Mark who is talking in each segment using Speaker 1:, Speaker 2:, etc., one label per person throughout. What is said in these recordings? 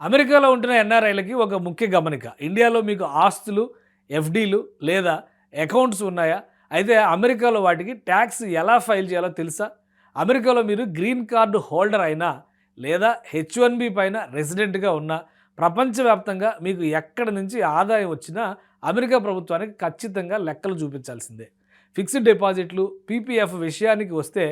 Speaker 1: అమెరికాలో ఉంటున్న ఎన్ఆర్ఐలకి ఒక ముఖ్య గమనిక. ఇండియాలో మీకు ఆస్తులు, ఎఫ్‌డీలు లేదా అకౌంట్స్ ఉన్నాయా? అయితే అమెరికాలో వాటికి ట్యాక్స్ ఎలా ఫైల్ చేయాలో తెలుసా? అమెరికాలో మీరు గ్రీన్ కార్డ్ హోల్డర్ అయినా లేదా హెచ్-1బీ పైన రెసిడెంట్‌గా ఉన్నా ప్రపంచవ్యాప్తంగా మీకు ఎక్కడి నుంచి ఆదాయం వచ్చినా అమెరికా ప్రభుత్వానికి ఖచ్చితంగా లెక్కలు చూపించాల్సిందే. ఫిక్స్డ్ డిపాజిట్లు, పీపీఎఫ్ విషయానికి వస్తే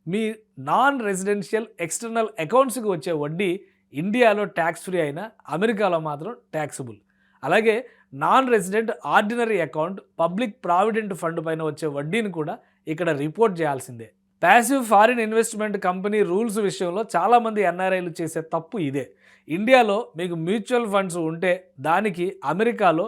Speaker 1: మీ నాన్ రెసిడెన్షియల్ ఎక్స్టర్నల్ అకౌంట్స్‌కి వచ్చే వడ్డీ ఇండియాలో ట్యాక్స్ ఫ్రీ అయినా అమెరికాలో మాత్రం ట్యాక్సబుల్. అలాగే non resident ordinary account, public provident fund పైన వచ్చే వడ్డీని కూడా ఇక్కడ రిపోర్ట్ చేయాల్సిందే. Passive foreign investment company rules విషయంలో చాలామంది ఎన్ఆర్ఐలు చేసే తప్పు ఇదే. ఇండియాలో మీకు మ్యూచువల్ ఫండ్స్ ఉంటే దానికి అమెరికాలో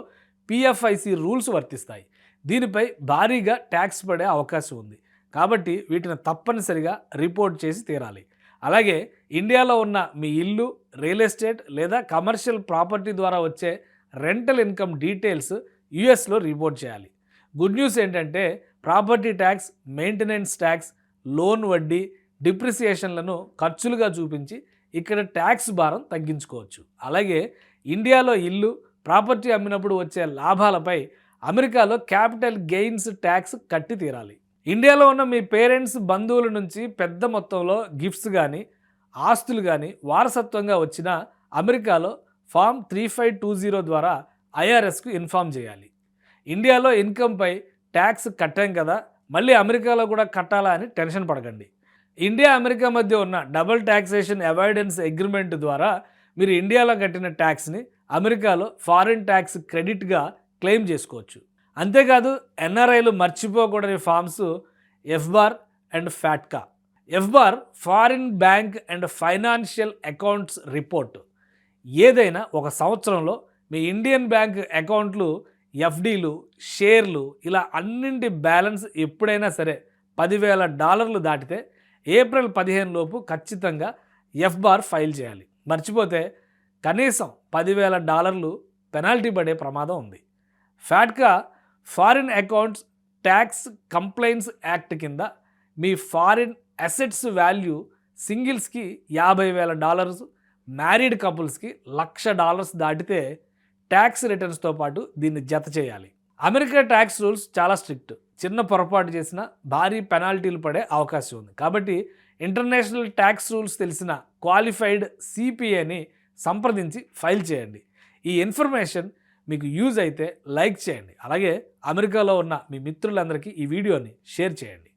Speaker 1: పిఎఫ్ఐసి రూల్స్ వర్తిస్తాయి. దీనిపై భారీగా ట్యాక్స్ పడే అవకాశం ఉంది. కాబట్టి వీటిని తప్పనిసరిగా రిపోర్ట్ చేసి తీరాలి. అలాగే ఇండియాలో ఉన్న మీ ఇల్లు, రియల్ ఎస్టేట్ లేదా కమర్షియల్ ప్రాపర్టీ ద్వారా వచ్చే రెంటల్ ఇన్కమ్ డీటెయిల్స్ యూఎస్లో రిపోర్ట్ చేయాలి. గుడ్ న్యూస్ ఏంటంటే property tax, maintenance tax, loan వడ్డీ, డిప్రిసియేషన్లను ఖర్చులుగా చూపించి ఇక్కడ ట్యాక్స్ భారం తగ్గించుకోవచ్చు. అలాగే ఇండియాలో ఇల్లు, ప్రాపర్టీ అమ్మినప్పుడు వచ్చే లాభాలపై అమెరికాలో క్యాపిటల్ గెయిన్స్ ట్యాక్స్ కట్టి తీరాలి. ఇండియాలో ఉన్న మీ పేరెంట్స్, బంధువుల నుంచి పెద్ద మొత్తంలో గిఫ్ట్స్ కానీ, ఆస్తులు కానీ వారసత్వంగా వచ్చిన అమెరికాలో ఫామ్ 3520 ద్వారా ఐఆర్ఎస్కు ఇన్ఫామ్ చేయాలి. ఇండియాలో ఇన్కమ్పై ట్యాక్స్ కట్టాం కదా, మళ్ళీ అమెరికాలో కూడా కట్టాలా అని టెన్షన్ పడకండి. ఇండియా, అమెరికా మధ్య ఉన్న డబుల్ ట్యాక్సేషన్ అవాయిడెన్స్ అగ్రిమెంట్ ద్వారా మీరు ఇండియాలో కట్టిన ట్యాక్స్ని అమెరికాలో ఫారిన్ ట్యాక్స్ క్రెడిట్గా క్లెయిమ్ చేసుకోవచ్చు. అంతేకాదు ఎన్ఆర్ఐలు మర్చిపోకూడని forms FBAR and FATCA. FBAR foreign bank and financial accounts report. ఏదైనా ఒక సంవత్సరంలో మీ ఇండియన్ బ్యాంక్ అకౌంట్లు, ఎఫ్డీలు, షేర్లు ఇలా అన్నింటి బ్యాలెన్స్ ఎప్పుడైనా సరే $10,000 దాటితే ఏప్రిల్ 15 లోపు ఖచ్చితంగా ఎఫ్బార్ ఫైల్ చేయాలి. మర్చిపోతే కనీసం $10,000 పెనాల్టీ పడే ప్రమాదం ఉంది. FATCA foreign accounts tax complaints act కింద మీ ఫారిన్ అసెట్స్ వాల్యూ సింగిల్స్కి $50,000, మ్యారీడ్ కపుల్స్కి $1,00,000 దాటితే ట్యాక్స్ రిటర్న్స్తో పాటు దీన్ని జత చేయాలి. అమెరికా ట్యాక్స్ రూల్స్ చాలా స్ట్రిక్ట్. చిన్న పొరపాటు చేసినా భారీ పెనాల్టీలు పడే అవకాశం ఉంది. కాబట్టి ఇంటర్నేషనల్ ట్యాక్స్ రూల్స్ తెలిసిన క్వాలిఫైడ్ సిపిఏని సంప్రదించి ఫైల్ చేయండి. ఈ ఇన్ఫర్మేషన్ మీకు యూజ్ అయితే లైక్ చేయండి. అలాగే అమెరికాలో ఉన్న మీ మిత్రులందరికీ ఈ వీడియోని షేర్ చేయండి.